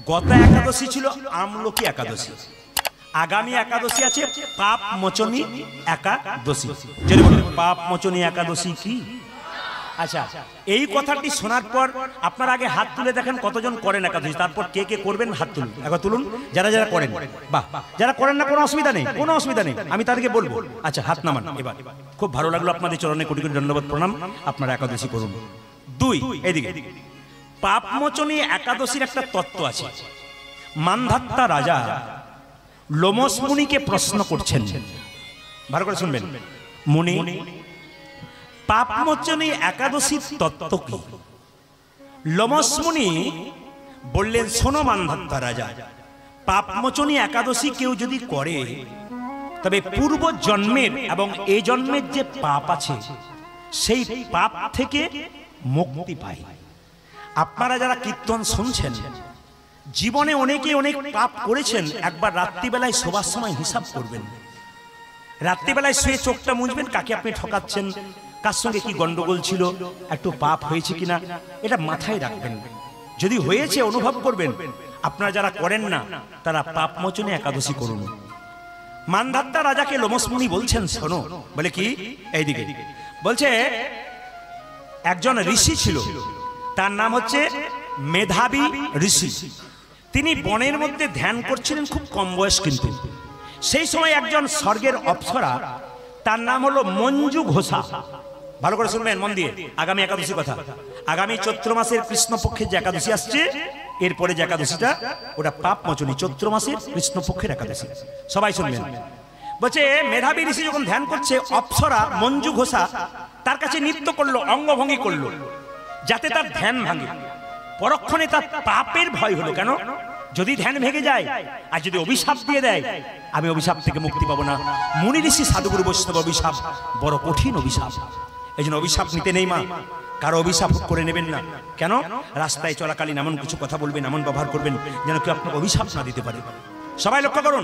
গত একাদশী ছিল আমলকি একাদশী, আগামী একাদশী আছে পাপ মোচনী একাদশী। যদি বলেন পাপ মোচনী একাদশী কি? আচ্ছা, এই কথাটি শোনার পর আপনারা আগে হাত তুলে দেখেন কতজন করেন একাদশী, তারপর কে কে করবেন হাত তুলুন। একবার তুলুন যারা যারা করেন। বাহ, যারা করেন না কোনো অসুবিধা নেই, কোনো অসুবিধা নেই, আমি তাদেরকে বলবো। আচ্ছা, হাত নামান। এবার খুব ভালো লাগলো, আপনাদের চরণে কোটি কোটি ধন্যবাদ, প্রণাম। আপনারা একাদশী করুন। দুই, এদিকে পাপ মোচনী একাদশীর একটা তত্ত্ব আছে। মান্ধাত্তা রাজা লোমস মুনিকে প্রশ্ন করছেন, ভালো করে শুনবেন। মুনি, পাপ মোচনী একাদশীর তত্ত্ব কি? লোমস মুনি বললেন, শোনো মান্ধাত্তা রাজা, পাপ মোচনী একাদশী কেউ যদি করে তবে পূর্ব জন্মের এবং এই জন্মের যে পাপ আছে সেই পাপ থেকে মুক্তি পায়। আপনারা যারা কীর্তন শুনছেন, জীবনে অনেকে অনেক পাপ করেছেন, একবার রাত্রিবেলায় শোবার সময় হিসাব করবেন। রাত্রিবেলায় শুয়ে চোখটা মুছবেন, কাকে আপনি ঠকাচ্ছেন, কার সঙ্গে কি গন্ডগোল ছিল, একটু পাপ হয়েছে কিনা, এটা মাথায় রাখবেন। যদি হয়েছে অনুভব করবেন। আপনারা যারা করেন না তারা পাপ মোচনী একাদশী করুন। মান্ধাত্তা রাজাকে লোমস মুনি বলছেন, শোনো। বলে কি? এইদিকে বলছে, একজন ঋষি ছিল, তার নাম হচ্ছে মেধাবী ঋষি। তিনি বনের মধ্যে ধ্যান করছিলেন, খুব কম বয়স কিন্তু। সেই সময় একজন স্বর্গের অপ্সরা, তার নাম হলো মঞ্জু ঘোষা। ভালো করে শুনবেন মন দিয়ে, আগামী একাদশী কথা। আগামী চৈত্র মাসের কৃষ্ণপক্ষের যে একাদশী আসছে, এরপরে যে একাদশীটা ওটা পাপ মোচনী, চৈত্র মাসের কৃষ্ণপক্ষের একাদশী। সবাই শুনবেন। বলছে, মেধাবী ঋষি যখন ধ্যান করছে, অপ্সরা মঞ্জু ঘোষা তার কাছে নৃত্য করলো, অঙ্গভঙ্গি করলো, যাতে তার ধ্যান ভাঙে। পরক্ষণে তার পাপের ভয় হলো। কেন? যদি ধ্যান ভেঙে যায় আর যদি অভিশাপ দিয়ে দেয়, আমি অভিশাপ থেকে মুক্তি পাবো না। মুনি ঋষি সাধুগুরু বৈষ্ণব অভিশাপ বড় কঠিন অভিশাপ। এই জন্য অভিশাপ নিতে নেই মা, কারো অভিশাপ করে নেবেন না। কেন? রাস্তায় চলাকালীন এমন কিছু কথা বলবেন, এমন ব্যবহার করবেন যেন কেউ আপনাকে অভিশাপ না দিতে পারে। সবাই লক্ষ্য করুন,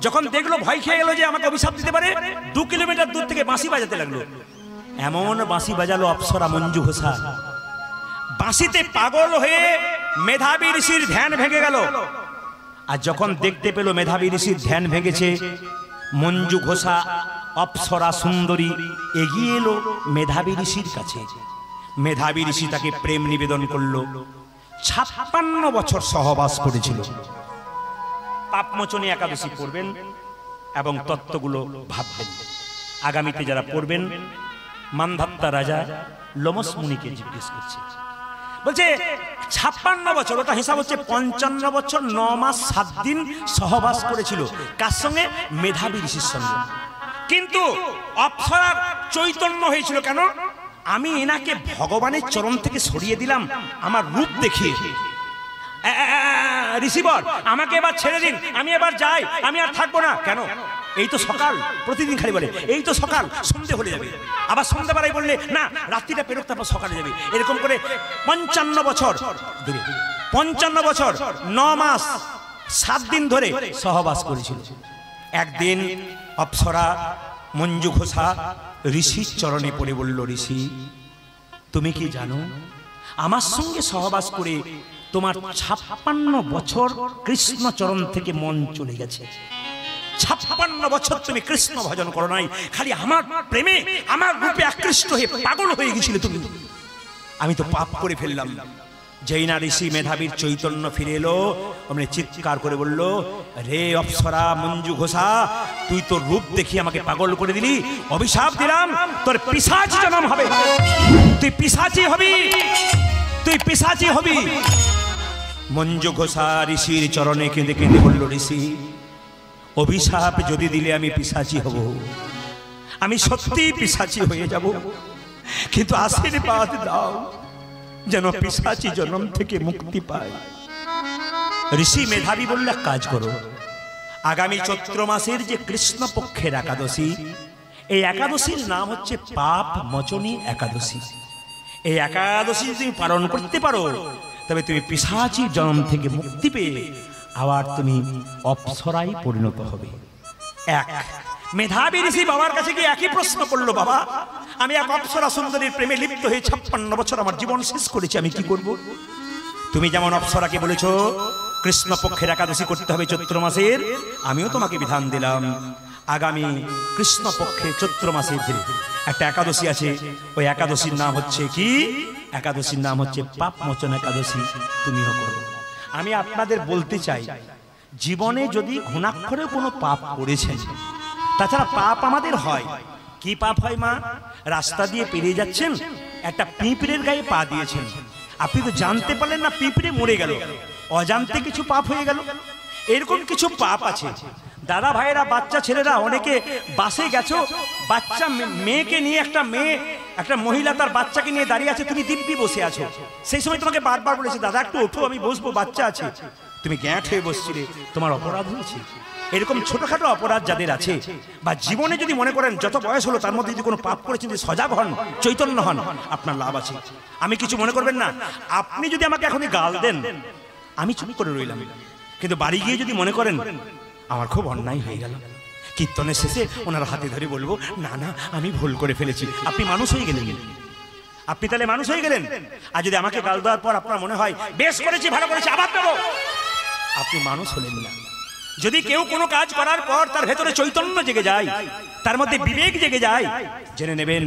যখন দেখলো ভয় খেয়ে গেল যে আমাকে অভিশাপ দিতে পারে, 2 কিলোমিটার দূর থেকে বাঁশি বাজাতে লাগলো। এমন বাঁশি বাজালো অপ্সরা মঞ্জু ঘোষা, বাঁশিতে পাগল হয়ে মেধাবী ঋষির ধ্যান ভেঙে গেল। আর যখন দেখতে পেল মেধাবী ঋষির ধ্যান ভেঙেছে, মঞ্জু ঘোষা অপ্সরা সুন্দরী এগিয়ে এলো মেধাবী ঋষির কাছে। মেধাবী ঋষি তাকে প্রেম নিবেদন করলো। 56 বছর সহবাস করেছিল। পাপ মোচনী একাদশী করবেন এবং তত্ত্বগুলো ভাববেন। আগামীতে যারা পড়বেন, মান্ধাত্তা রাজা লোমস মুনিকে জিজ্ঞেস করছে, বলছে 56 বছর, ওটা হিসাব হচ্ছে 55 বছর 9 মাস 7 দিন সহবাস করেছিল। কার সঙ্গে? মেধাবী ঋষির সঙ্গে। কিন্তু অপ্সরার চৈতন্য হয়েছিল। কেন? আমি এনাকে ভগবানের চরণ থেকে সরিয়ে দিলাম আমার রূপ দেখিয়ে। ঋষিবর, আমাকে এবার ছেড়ে দিন, আমি এবার যাই, আমি আর থাকবো না। কেন? এই তো সকাল, প্রতিদিন খালি বলে এই তো সকাল, সন্ধে হলে যাবে। আবার সন্ধ্যাবেলায় বললে না, রাত্রিটা পেরোক, তারপর সকালে যাবে। এরকম করে 55 বছর, 55 বছর 9 মাস 7 দিন ধরে সহবাস করেছিল। একদিন অপ্সরা মঞ্জু ঘোষা ঋষির চরণে পড়ে বলল, ঋষি, তুমি কি জানো আমার সঙ্গে সহবাস করে তোমার 56 বছর কৃষ্ণ চরণ থেকে মন চলে গেছে। 56 বছর তুমি কৃষ্ণ ভজন করো নাই, খালি আমার প্রেমে আমার রূপে আকৃষ্ট হয়ে পাগল হয়ে গেছিলে তুমি। আমি তো পাপ করে ফেললাম। যেই না ঋষি মেধাবীর চৈতন্য ফিরে এলো, অমনি চিৎকার করে বলল, রে অপ্সরা মঞ্জু ঘোষা, তুই তোর রূপ দেখি আমাকে পাগল করে দিলি। অভিশাপ দিলাম, তোর পিশাচী জন্ম হবে, তুই পিশাচী হবি, তুই পিশাচী হবি। মঞ্জু ঘোষা ঋষির চরণে কেঁদে কেঁদে বলল, ঋষি, অভিশাপ যদি দিলে আমি পিশাচী হব, আমি সত্যি পিশাচী হয়ে যাব, কিন্তু আশীর্বাদ দাও যেন পিশাচী জন্ম থেকে মুক্তি পায়। ঋষি মেধাবী বললে, কাজ করো, আগামী চৈত্র মাসের যে কৃষ্ণপক্ষের একাদশী, এই একাদশীর নাম হচ্ছে পাপ মোচনী একাদশী। এই একাদশী যদি তুমি পালন করতে পারো, তবে তুমি পিশাচী জন্ম থেকে মুক্তি পেয়ে আবার তুমি অপ্সরায় পরিণত হবে। এক মেধাবী ঋষি বাবার কাছে গিয়ে একই প্রশ্ন করলো, বাবা, আমি এক অপ্সরা সুন্দরীর প্রেমে লিপ্ত হয়ে 56 বছর আমার জীবন শেষ করেছি, আমি কি করব? তুমি যেমন অপ্সরাকে বলেছো কৃষ্ণপক্ষের একাদশী করতে হবে চৈত্র মাসের। আমিও তোমাকে বিধান দিলাম, আগামী কৃষ্ণপক্ষে চৈত্র মাসের দিনে একটা একাদশী আছে। ওই একাদশীর নাম হচ্ছে কি? একাদশীর নাম হচ্ছে পাপ মোচন একাদশী। তুমিও করো। আমি আপনাদের বলতে চাই, জীবনে যদি ঘুণাক্ষরে কোনো পাপ করেছেন, তাছাড়া পাপ আমাদের হয়, কি পাপ হয় মা? রাস্তা দিয়ে পেরিয়ে যাচ্ছেন, একটা পিঁপড়ের গায়ে পা দিয়েছেন, আপনি তো জানতে পারলেন না পিঁপড়ে মরে গেল, অজান্তে কিছু পাপ হয়ে গেল। এরকম কিছু পাপ আছে। দাদা ভাইয়েরা, বাচ্চা ছেলেরা, অনেকে বাসে গেছো, বাচ্চা মেয়েকে নিয়ে, একটা মহিলা তার বাচ্চাকে নিয়ে দাঁড়িয়ে আছে, তুমি দিব্যি বসে আছো। সেই সময় তোমাকে বারবার বলেছে, দাদা একটু ওঠো, আমি বসবো, বাচ্চা আছে। তুমি গ্যাঁট হয়ে বসছিলে, তোমার অপরাধ হয়েছে। এরকম ছোটখাটো অপরাধ যাদের আছে, বা জীবনে যদি মনে করেন যত বয়স হলো তার মধ্যে যদি কোনো পাপ করেছেন, যদি সজাগ হন, চৈতন্য হন, আপনার লাভ আছে। আমি কিছু মনে করবেন না। আপনি যদি আমাকে এখনই গাল দেন, আমি চুপ করে রইলাম, কিন্তু বাড়ি গিয়ে যদি মনে করেন আমার খুব অন্যায় হয়ে গেল, কীর্তনের শেষে ওনার হাতে ধরে বলবো, না না আমি ভুল করে ফেলেছি, আপনি মানুষ হয়ে গেলেন। আপনি তাহলে মানুষ হয়ে গেলেন। আর যদি আমাকে গাল দেওয়ার পর আপনার মনে হয় বেশ করেছি, ভালো করেছি, আবার দেবো, আপনি মানুষ হলেন না। যদি কেউ কোনো কাজ করার পর তার ভেতরে চৈতন্য জেগে যায়, তার মধ্যে বিবেক জেগে যায়, জেনে নেবেন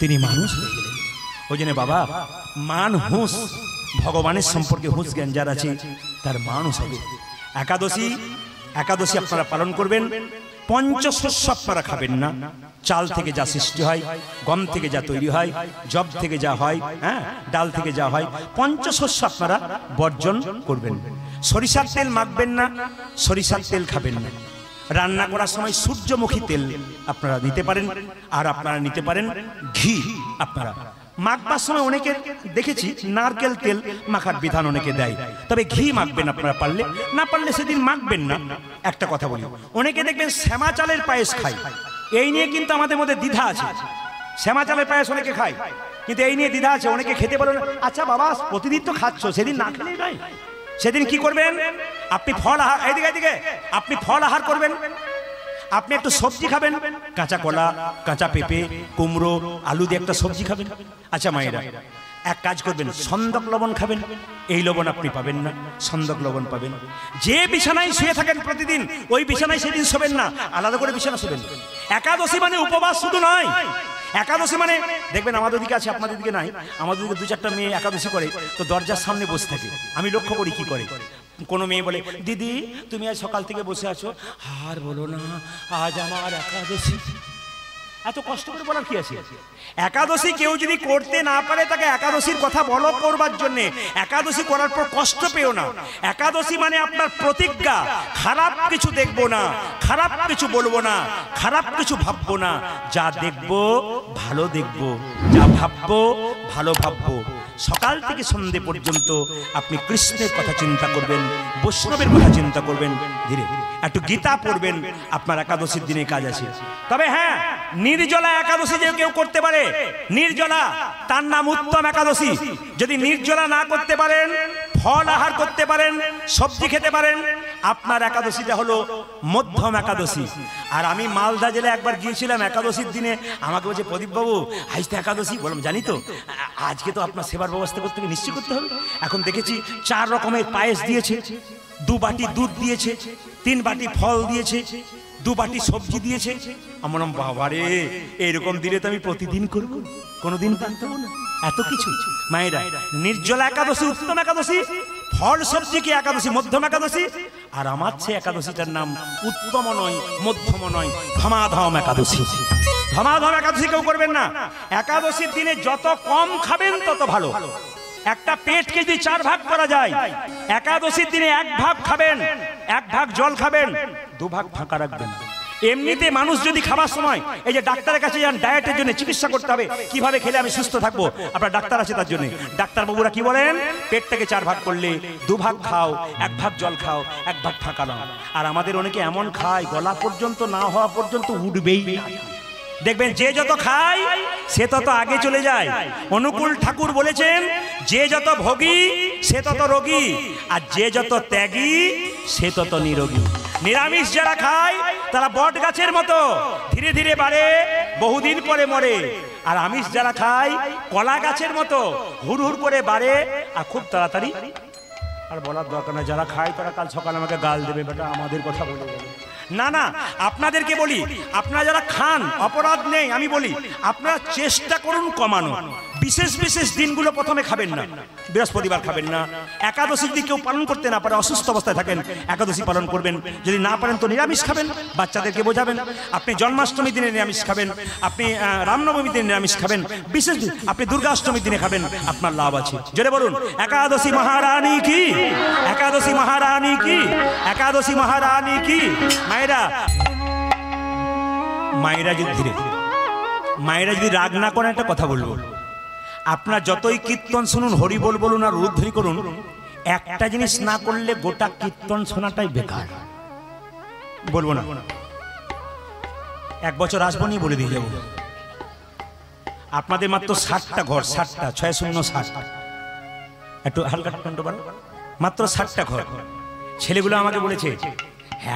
তিনি মানুষ হয়ে গেলেন। ওই জন্য বাবা, মান হুঁশ, ভগবানের সম্পর্কে হুঁশ জ্ঞান যার আছে তার মানুষ হবে। একাদশী আপনারা পালন করবেন। পঞ্চশস্য আপনারা খাবেন না। চাল থেকে যা সৃষ্টি হয়, গম থেকে যা তৈরি হয়, জব থেকে যা হয়, হ্যাঁ, ডাল থেকে যা হয়, পঞ্চশস্য আপনারা বর্জন করবেন। সরিষার তেল মাখবেন না, সরিষার তেল খাবেন না। রান্না করার সময় সূর্যমুখী তেল আপনারা নিতে পারেন, আর আপনারা নিতে পারেন ঘি। আপনারা মাখবার সময় অনেকে দেখেছি নারকেল তেল মাখার বিধান অনেকে দেয়, তবে ঘি মাখবেন আপনারা, পারলে, না পারলে সেদিন মাখবেন না। একটা কথা বলি, অনেকে দেখবেন শ্যামা চালের পায়েস খায়, এই নিয়ে কিন্তু আমাদের মধ্যে দ্বিধা আছে। শ্যামা চালের পায়েস অনেকে খায়, কিন্তু এই নিয়ে দ্বিধা আছে। অনেকে খেতে বলেন, আচ্ছা বাবা প্রতিদিন তো খাচ্ছ, সেদিন না খেলেই নয়। সেদিন কি করবেন? আপনি ফল আহার, এদিকে আপনি ফল আহার করবেন। আপনি একটু সবজি খাবেন, কাঁচা কলা, কাঁচা পেঁপে, কুমড়ো, আলু দিয়ে একটা সবজি খাবেন। আচ্ছা মায়েরা, এক কাজ করবেন, সন্দক লবণ খাবেন। এই লবণ আপনি পাবেন না, সন্দক লবণ পাবেন। যে বিছানায় শুয়ে থাকেন প্রতিদিন, ওই বিছানায় সেদিন শোবেন না, আলাদা করে বিছানা শোবেন। একাদশী মানে উপবাস শুধু নয়। একাদশী মানে দেখবেন আমাদের দিকে আছে, আপনাদের দিকে নাই। আমাদের দিকে দু চারটা মেয়ে একাদশী করে তো দরজার সামনে বসে থাকে। আমি লক্ষ্য করি কি করে। কোনো মেয়ে বলে, দিদি তুমি আজ সকাল থেকে বসে আছো, আর বলো না আজ আমার একাদশী। এত কষ্ট করে বলার কি আছে? একাদশী কেউ যদি করতে না পারে, তাকে একাদশীর কথা বলো করবার জন্য। একাদশী করার পর কষ্ট পেও না। একাদশী মানে আপনার প্রতিজ্ঞা, খারাপ কিছু দেখবো না, খারাপ কিছু বলবো না, খারাপ কিছু ভাববো না, যা দেখবো ভালো দেখবো, যা ভাববো ভালো ভাববো। সকাল থেকে সন্ধ্যে পর্যন্ত আপনি কৃষ্ণের কথা চিন্তা করবেন, বৈষ্ণবের কথা চিন্তা করবেন, ধীরে একটু গীতা পড়বেন। আপনার একাদশীর দিনে কাজ আছে। তবে হ্যাঁ, নির্জলা একাদশী যে কেউ করতে পারে, নির্জলা, তার নাম উত্তম একাদশী। যদি নির্জলা না করতে পারেন, ফল আহার করতে পারেন, সবজি খেতে পারেন, আপনার একাদশীটা হলো মধ্যম একাদশী। আর আমি মালদা জেলায় একবার গিয়েছিলাম একাদশীর দিনে, আমাকে বলছে, প্রদীপ বাবু আজ তো একাদশী। বললাম জানি তো, আজকে তো আপনার সেবার ব্যবস্থা করতে হবে, নিশ্চয় করতে হবে। এখন দেখেছি 4 রকমের পায়েস দিয়েছে, 2 বাটি দুধ দিয়েছে, 3 বাটি ফল দিয়েছে, 2 বাটি সবজি দিয়েছে। আমার বাবারে, এইরকম দিলে তো আমি প্রতিদিন করবো, কোনোদিন পারতাম না। এত কিছু। মায়েরা, নির্জলা একাদশী, উত্তম একাদশী, ফল সবজি কি একাদশী, মধ্যম একাদশী। আর আমার সে একাদশীটার নাম উত্তম নয়, মধ্যম নয়, ধমাধম একাদশী। ধমাধম একাদশী কেউ করবেন না। একাদশীর দিনে যত কম খাবেন তত ভালো। একটা পেটকে যদি 4 ভাগ করা যায়, একাদশীর দিনে 1 ভাগ খাবেন, 1 ভাগ জল খাবেন, 2 ভাগ ফাঁকা রাখবেন। এমনিতে মানুষ যদি খাবার সময়, এই যে ডাক্তারের কাছে যান ডায়েটের জন্য, চিকিৎসা করতে হবে কিভাবে খেলে আমি সুস্থ থাকবো, আপনার ডাক্তার আছে তার জন্য। ডাক্তার বাবুরা কি বলেন? পেটটাকে 4 ভাগ করলে 2 ভাগ খাও, 1 ভাগ জল খাও, 1 ভাগ ফাঁকা নাও। আর আমাদের অনেকে এমন খায়, গলা পর্যন্ত না হওয়া পর্যন্ত উঠবেই। দেখবেন যে যত খায় সে তত আগে চলে যায়। অনুকূল ঠাকুর বলেছেন, যে যত ভোগী সে তত রোগী, আর যে যত ত্যাগী সে তত নিরোগী। নিরামিষ যারা খায় তারা বট গাছের মতো ধীরে ধীরে বাড়ে, বহুদিন পরে মরে। আর আমিষ যারা খায় কলা গাছের মতো হুড় হুড় করে বাড়ে আর খুব তাড়াতাড়ি। আর বলার দরকার না, যারা খায় তারা কাল সকালে আমাকে গাল দেবে, বেটা আমাদের কথা বলে গেল। না না, আপনাদেরকে বলি, আপনারা যারা খান অপরাধ নেই, আমি বলি আপনারা চেষ্টা করুন কমানো। বিশেষ বিশেষ দিনগুলো প্রথমে খাবেন না, বৃহস্পতিবার খাবেন না, একাদশী যদি কেউ পালন করতে না পারে, অসুস্থ অবস্থায় থাকেন, একাদশী পালন করবেন, যদি না পারেন তো নিরামিষ খাবেন, বাচ্চাদেরকে বোঝাবেন। আপনি জন্মাষ্টমীর দিনে নিরামিষ খাবেন, আপনি রামনবমীর দিনে নিরামিষ খাবেন, বিশেষ দিন আপনি দুর্গাষ্টমীর দিনে খাবেন, আপনার লাভ আছে। জোরে বলুন একাদশী মহারানী কি, একাদশী মহারানী কি, একাদশী মহারানী কি। মায়েরা, মায়েরা যদি ধীরে, মায়েরা যদি রাগ না করেন, একটা কথা বলবো, আপনার যতই কীর্তন শুনুন, হরিবোল বলুন আর রুদ্ধরি করুন, একটা জিনিস না করলে গোটা কীর্তন শোনাটাই বেকার। বলবো না, এক বছর আসবো নিয়ে বলে দিয়ে যাবো। আপনাদের মাত্র 60টা ঘর, 60টা, 6060, একটু হালকা ঠান্ডা বাড়ো, মাত্র 60টা ঘর। ছেলেগুলো আমাকে বলেছে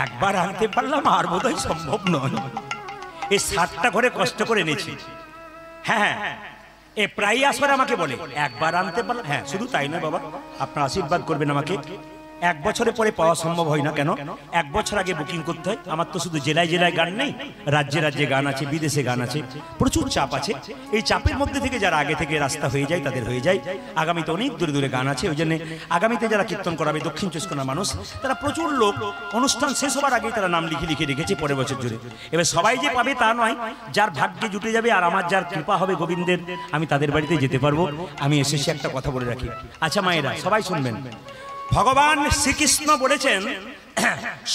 একবার আনতে পারলাম আর বোধহয় সম্ভব নয়। এই 60টা ঘরে কষ্ট করে এনেছি। হ্যাঁ হ্যাঁ, এ প্রায় আসবার আমাকে বলে একবার আনতে পারলাম। হ্যাঁ, শুধু তাই নয় বাবা, আপনার আশীর্বাদ করবেন আমাকে। এক বছরের পরে পাওয়া সম্ভব হয় না কেন? এক বছর আগে বুকিং করতে হয়। আমার তো শুধু জেলায় জেলায় গান নেই, রাজ্যে রাজ্যে গান আছে, বিদেশে গান আছে, প্রচুর চাপ আছে। এই চাপের মধ্যে থেকে যারা আগে থেকে রাস্তা হয়ে যায় তাদের হয়ে যায়। আগামীতে অনেক দূরে দূরে গান আছে, ওই জন্য আগামীতে যারা কীর্তন করাবে দক্ষিণ চব্বিশ পরগনার মানুষ, তারা প্রচুর লোক অনুষ্ঠান শেষ হবার আগেই তারা নাম লিখে লিখে রেখেছে পরের বছর জুড়ে। এবার সবাই যে পাবে তা নয়, যার ভাগ্যে জুটে যাবে আর আমার যার কৃপা হবে গোবিন্দের, আমি তাদের বাড়িতে যেতে পারবো। আমি এসেছি একটা কথা বলে রাখি। আচ্ছা মায়েরা, সবাই শুনবেন, ভগবান শ্রীকৃষ্ণ বলেছেন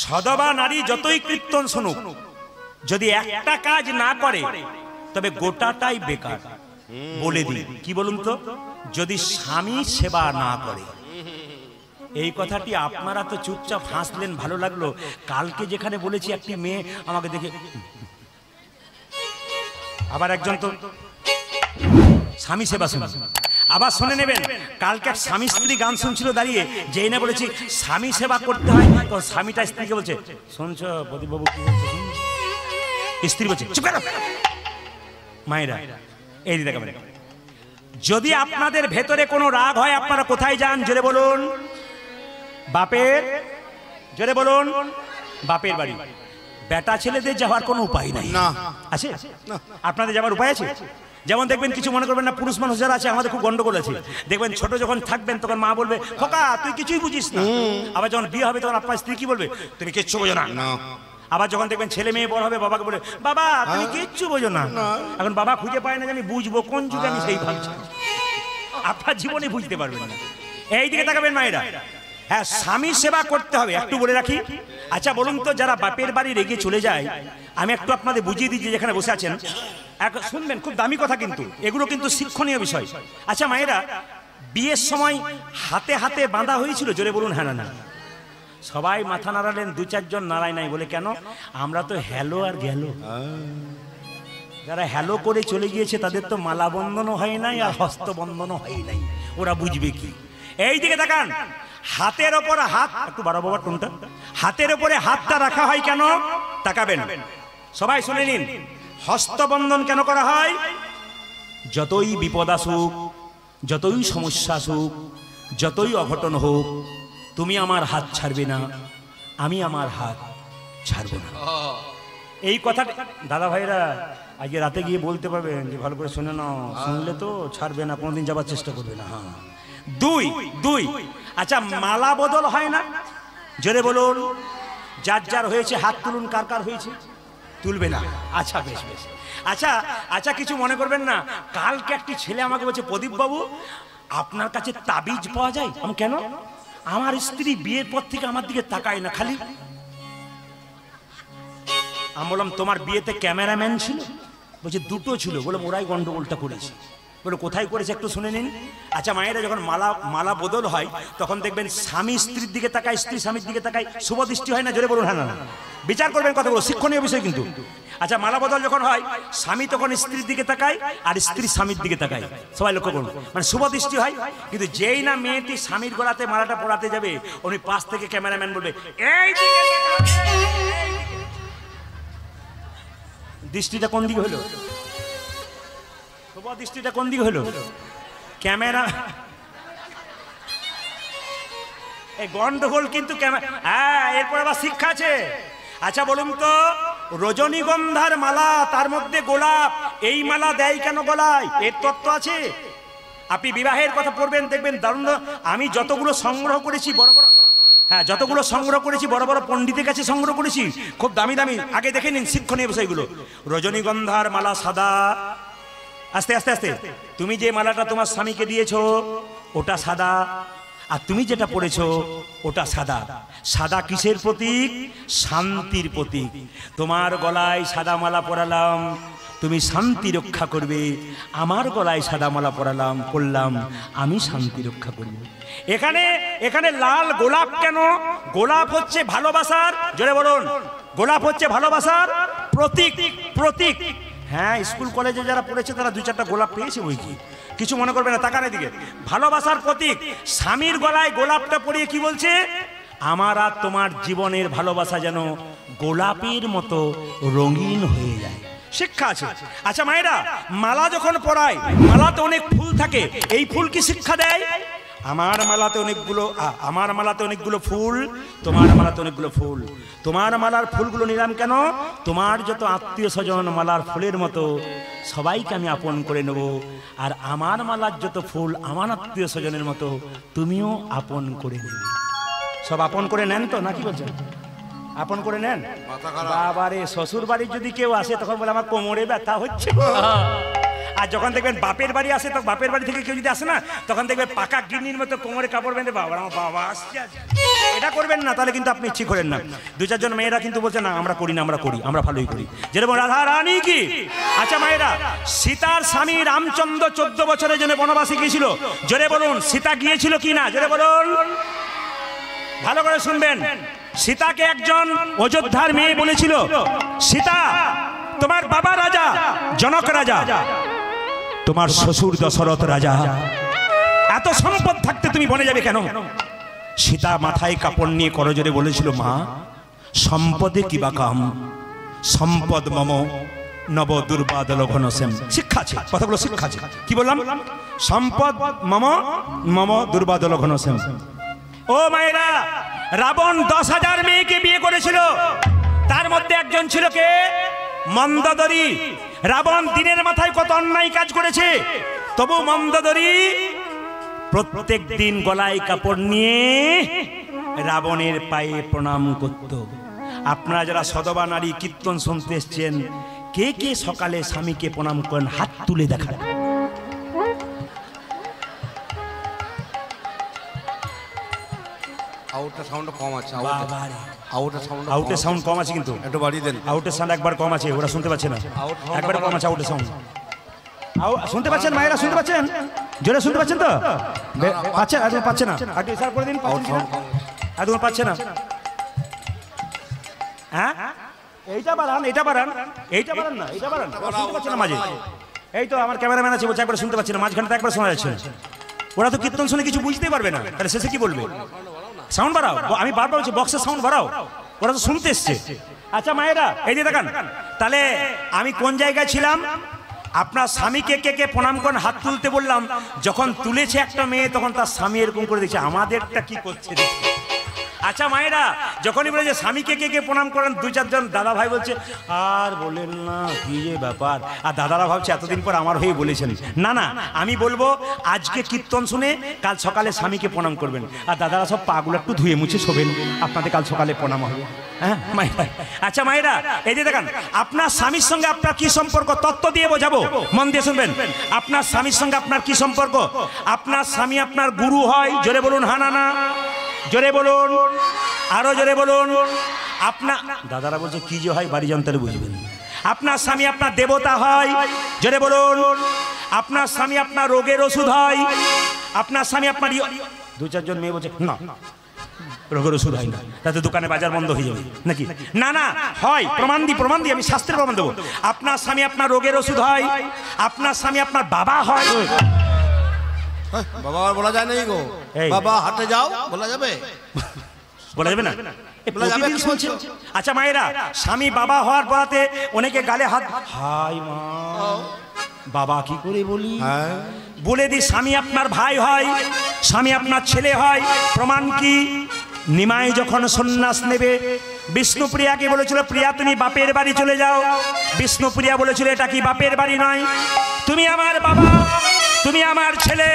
সদবা নারী যতই কীর্তন শুনুক, যদি একটা কাজ না করে তবে গোটাটাই বেকার। বলে দিই কি বলুন তো, যদি স্বামী সেবা না করে। এই কথাটি আপনারা তো চুপচাপ হাসলেন, ভালো লাগলো। কালকে যেখানে বলেছি একটি মেয়ে আমাকে দেখে, আবার একজন তো স্বামী সেবা শুনে, আবার শুনে নেবেন, কালকে এক স্বামী স্ত্রী গান শুনছিল দাঁড়িয়ে, যেই না বলেছি স্বামী সেবা করতে হয়, তো স্বামীটা স্ত্রীকে বলছে, শুনছো প্রদীপবাবু কি বলছে? স্ত্রী বলছে চুপ করো। মায়েরা এই দিকে দেখাবেন, যদি আপনাদের ভেতরে কোনো রাগ হয় আপনারা কোথায় যান? জোরে বলুন বাপের, জোরে বলুন বাপের বাড়ি। বেটা ছেলেদের যাওয়ার কোনো উপায় নাই, আছে? আপনাদের যাওয়ার উপায় আছে? যেমন দেখবেন, কিছু মনে করবেন না, পুরুষ মানুষ যারা আছে আমাদের খুব গন্ডগোল আছে। দেখবেন ছোট যখন থাকবেন তখন মা বলবে খোকা তুই কিছুই বুঝিস না। আবার যখন বিয়ে হবে তখন আপনার স্ত্রী কি বলবে, তুমি কিচ্ছু বোঝো না। আবার যখন দেখবেন ছেলে মেয়ে বড় হবে, বাবাকে বলে বাবা তুমি কিচ্ছু বোঝো না। এখন বাবা খুঁজে পায় না যে আমি বুঝবো কোন যুগে, আমি সেই ভাবছি। আপনার জীবনে বুঝতে পারবেন না। এই দিকে তাকাবেন মায়েরা। হ্যাঁ, স্বামী সেবা করতে হবে, একটু বলে রাখি। আচ্ছা বলুন তো, যারা বাপের বাড়ি রেগে চলে যায়, আমি একটু আপনাদের বুঝিয়ে দিচ্ছি, যেখানে বসে আছেন শুনবেন, খুব দামি কথা কিন্তু এগুলো কিন্তু শিক্ষণীয় বিষয়। আচ্ছা মায়েরা, বিয়ের সময় হাতে হাতে বাঁধা হয়েছিল? জোরে বলুন হ্যাঁ না না। সবাই মাথা নাড়ালেন, দু চারজন নাড়ায় নাই। বলে কেন? আমরা তো হ্যালো আর গেল। যারা হ্যালো করে চলে গিয়েছে তাদের তো মালা বন্ধনও হয় নাই আর হস্তবন্ধনও হয় নাই, ওরা বুঝবে কি? এই দিকে তাকান, হাতের ওপর হাত, একটু বাড়া বাবা টুনটা, হাতের ওপরে হাতটা রাখা হয় কেন? তাকাবেন, সবাই শুনে নিন। হস্তবন্ধন কেন করা হয়? যতই বিপদ আসুক, যতই সমস্যা আসুক, যতই অঘটন হোক, তুমি আমার হাত ছাড়বে না, আমি আমার হাত ছাড়বো না। এই কথা দাদা ভাইরা আজকে রাতে গিয়ে বলতে পারবেন যে ভালো করে শুনে নাও, শুনলে তো ছাড়বে না, কোনোদিন যাবার চেষ্টা করবে না। হ্যাঁ, দুই দুই। আচ্ছা মালা বদল হয় না? জোরে বলুন, যার যার হয়েছে হাত তুলুন। কার কার হয়েছে? তুলবে না? আচ্ছা বেশ বেশ। আচ্ছা আচ্ছা, কিছু মনে করবেন না। কালকে একটি ছেলে আমাকে বলছে, প্রদীপ বাবু আপনার কাছে তাবিজ পাওয়া যায়? আমি কেন? আমার স্ত্রী বিয়ের পর থেকে আমার দিকে তাকায় না, খালি। আমি বললাম তোমার বিয়েতে ক্যামেরাম্যান ছিল? বলছে দুটো ছিল। বলে ওরাই গন্ডগোলটা করেছে। বলে কোথায় করেছে একটু শুনে নিন। আচ্ছা মায়েরা, যখন মালা বদল হয় তখন দেখবেন স্বামী স্ত্রীর দিকে তাকায়, স্ত্রী স্বামীর দিকে তাকায়, শুভ দৃষ্টি হয় না? জোরে বলুন হ্যাঁ না। বিচার করবেন কথাগুলো, শিক্ষণীয় বিষয় কিন্তু। আচ্ছা মালা বদল যখন হয়, স্বামী তখন স্ত্রীর দিকে তাকায় আর স্ত্রী স্বামীর দিকে তাকায়, সবাই লক্ষ্য করুন, মানে শুভ দৃষ্টি হয়। কিন্তু যেই না মেয়েটি স্বামীর গলাতে মালাটা পরাতে যাবে, উনি পাশ থেকে ক্যামেরাম্যান বলবে এই দিকে, দৃষ্টিটা কোন দিকে হলো? শুভ দৃষ্টিটা কোন দিকে হলো? ক্যামেরা এই গন্ডগোল কিন্তু হ্যাঁ, এরপর আবার শিক্ষা আছে। আচ্ছা বলুন তো, রজনীগন্ধার মালা, তার মধ্যে গোলাপ, এই মালা দেয় কেন গলায়? এর তত্ত্ব আছে। আপনি বিবাহের কথা পড়বেন, দেখবেন দারুণ। আমি যতগুলো সংগ্রহ করেছি বড় বড়, হ্যাঁ যতগুলো সংগ্রহ করেছি বড় বড় পণ্ডিতের কাছে সংগ্রহ করেছি, খুব দামি দামি। আগে দেখে নিন শিক্ষণীয় বিষয়গুলো। রজনীগন্ধার মালা সাদা, আস্তে আস্তে আস্তে, তুমি যে মালাটা তোমার স্বামীকে দিয়েছো ওটা সাদা, আর তুমি যেটা পড়েছো ওটা সাদা। সাদা কিসের প্রতীক? শান্তির প্রতীক। তোমার গলায় সাদা মালা পরালাম, তুমি শান্তি রক্ষা করবে। আমার গলায় সাদা মালা পরলাম, আমি শান্তি রক্ষা করব। এখানে এখানে লাল গোলাপ কেন? গোলাপ হচ্ছে ভালোবাসার, জোরে বলুন, গোলাপ হচ্ছে ভালোবাসার প্রতীক। প্রতীক, হ্যাঁ স্কুল কলেজে যারা পড়েছে তারা 2-4টা গোলাপ পেয়েছে বই কি, কিছু মনে করবে না, তাকার দিকে। ভালোবাসার প্রতীক। স্বামীর গলায় গোলাপটা পরিয়ে কি বলছে? আমার আর তোমার জীবনের ভালোবাসা যেন গোলাপের মতো রঙিন হয়ে যায়। শিক্ষা আছে। আচ্ছা মায়েরা, মালা যখন পরায়, মালাতে অনেক ফুল থাকে, এই ফুল কি শিক্ষা দেয়? আমার মালাতে অনেকগুলো ফুল, তোমার মালাতে অনেকগুলো ফুল। তোমার মালার ফুলগুলো নিলাম কেন? তোমার যত আত্মীয় স্বজন মালার ফুলের মতো সবাইকে আমি আপন করে নেব। আর আমার মালার যত ফুল আমার আত্মীয় স্বজনের মতো তুমিও আপন করে নেবে। সব আপন করে নেন তো, নাকি বলছেন? আপন করে নেন। বাবারে, শ্বশুর বাড়ির যদি কেউ আসে তখন বলে আমার কোমরে ব্যথা হচ্ছে। আর যখন দেখবেন বাপের বাড়ি আসে, তখন বাপের বাড়ি থেকে কেউ যদি আসে না, তখন দেখবেন পাকা গিন্নির মতো কোমরে কাপড় বেঁধে, বাবা আমার বাবা আসছে। এটা করবেন না, তাহলে কিন্তু আপনি ইচ্ছে করেন না। 2-4জন মেয়েরা কিন্তু বলছে না আমরা করি না, আমরা ভালোই করি, যেরকম রাধা রানী কি। আচ্ছা মায়েরা, সীতার স্বামী রামচন্দ্র 14 বছরের জন্য বনবাসে গিয়েছিল, জোরে বলুন সীতা গিয়েছিল কি না? জোরে বলুন, ভালো করে শুনবেন। সীতাকে একজন অযোধ্যার মেয়ে বলেছিল, সীতা তোমার বাবা রাজা জনক রাজা, তোমার শ্বশুর দশরথ রাজা, এত সম্পদ থাকতে তুমি বনে যাবে কেন? সীতা মাথায় কাপড় নিয়ে করজোরে বলেছিল, মা সম্পদে কিবা কাম, সম্পদ মম নব দুর্বাদল ঘনশ্যাম। শিক্ষা আছে, কথাগুলো শিক্ষা আছে। কি বললাম? সম্পদ মম দুর্বাদল ঘনশ্যাম। ও মায়েরা, রাবণ 10,000 মেয়েকে বিয়ে করেছিল, তার মধ্যে একজন ছিল কে? মন্দোদরী। রাবণ দিনের মাথায় কত অন্যায় কাজ করেছে, তবু মন্দোদরী প্রত্যেক দিন গলায় কাপড় নিয়ে রাবণের পায়ে প্রণাম করত। আপনারা যারা সদবা নারী কীর্তন শুনতে এসছেন, কে কে সকালে স্বামীকে প্রণাম করেন? হাত তুলে দেখান। আউটের সাউন্ড কম আছে, আউটের সাউন্ড কম আছে, কিন্তু একটু বাড়িয়ে দেন। আউটের সাউন্ড একবার কম আছে, ওরা শুনতে পাচ্ছে না, একবার কম আছে আউটের সাউন্ড। শুনতে পাচ্ছেন মায়েরা? শুনতে পাচ্ছেন? জোরে শুনতে পাচ্ছেন তো? পাচ্ছে একদম পাচ্ছে না, একটু ইশারা করে দিন। একদম পাচ্ছে না। হ্যাঁ এইটা বাড়ান, এইটা বাড়ান, এইটা বাড়ান না, এইটা বাড়ান। শুনতে পাচ্ছে না মাঝে? এই তো আমার ক্যামেরাম্যান আছে, বলছে একবার শুনতে পাচ্ছি না, মাঝখানটা একবার শোনা যাচ্ছে। ওরা তো কীর্তন শুনে কিছু বুঝতেই পারবে না, তাহলে শেষে কি বলবে? সাউন্ড বাড়াও, আমি বারবার বলছি বক্সের সাউন্ড বাড়াও, ওরা তো শুনতে এসছে। আচ্ছা মায়েরা, এই যে দেখান, তাহলে আমি কোন জায়গায় ছিলাম? আপনার স্বামীকে কে কে প্রণাম করেন? হাত তুলতে বললাম। যখন তুলেছে একটা মেয়ে, তখন তার স্বামী এরকম করে দেখছে আমাদেরটা কি করছে দেখছে। আচ্ছা মায়েরা, যখনই বলে যে স্বামীকে কে কে প্রণাম করেন, 2-4জন দাদা ভাই বলছে আর বলেন না, কি যে ব্যাপার। আর দাদারা ভাবছে এতদিন পর আমার হয়ে বলেছেন। না না, আমি বলবো আজকে কীর্তন শুনে কাল সকালে স্বামীকে প্রণাম করবেন। আর দাদারা সব পাগুলো একটু ধুয়ে মুছে শোবেন, আপনাদের কাল সকালে প্রণাম হবে। হ্যাঁ মায়েরা। আচ্ছা মায়েরা, এই যে দেখেন, আপনার স্বামীর সঙ্গে আপনার কি সম্পর্ক, তত্ত্ব দিয়ে বোঝাবো, মন দিয়ে শুনবেন। আপনার স্বামীর সঙ্গে আপনার কি সম্পর্ক? আপনার স্বামী আপনার গুরু হয়, জোরে বলুন হা না না, জোরে বলুন, আরো জোরে বলুন। আপনার দাদারা বলছে কি যে হয়, বাড়ি যন্ত্রে বুঝবেন। আপনার স্বামী আপনার দেবতা হয়, জোরে বলুন। আপনার স্বামী আপনার রোগের ওষুধ হয়, আপনার স্বামী আপনার 2-4জন মেয়ে বলছে না রোগের ওষুধ হয় না, তাতে দোকানে বাজার বন্ধ হয়ে যাবে নাকি? না না হয়, প্রমাণ দি, আমি শাস্ত্রের প্রমাণ দেবো। আপনার স্বামী আপনার রোগের ওষুধ হয়, আপনার স্বামী আপনার বাবা হয়। বাবা বলা যায় না গো, বাবা হাটে যাও বলা যাবে? বলা যাবে না? প্রতিদিন শুনছেন। আচ্ছা মায়েরা, স্বামী বাবা হওয়ার পরাতে অনেকে গালে হাত, হাই মা বাবা কি করে বলি? হ্যাঁ বলে দি স্বামী আপনার ভাই হয়, স্বামী আপনার ছেলে হয়। প্রমাণ কি? নিমাই যখন সন্ন্যাস নেবে বিষ্ণুপ্রিয়াকে বলেছিল, প্রিয়া তুমি বাপের বাড়ি চলে যাও। বিষ্ণুপ্রিয়া বলেছিল, এটা কি বাপের বাড়ি নয়, তুমি আমার বাবা, তুমি আমার ছেলে,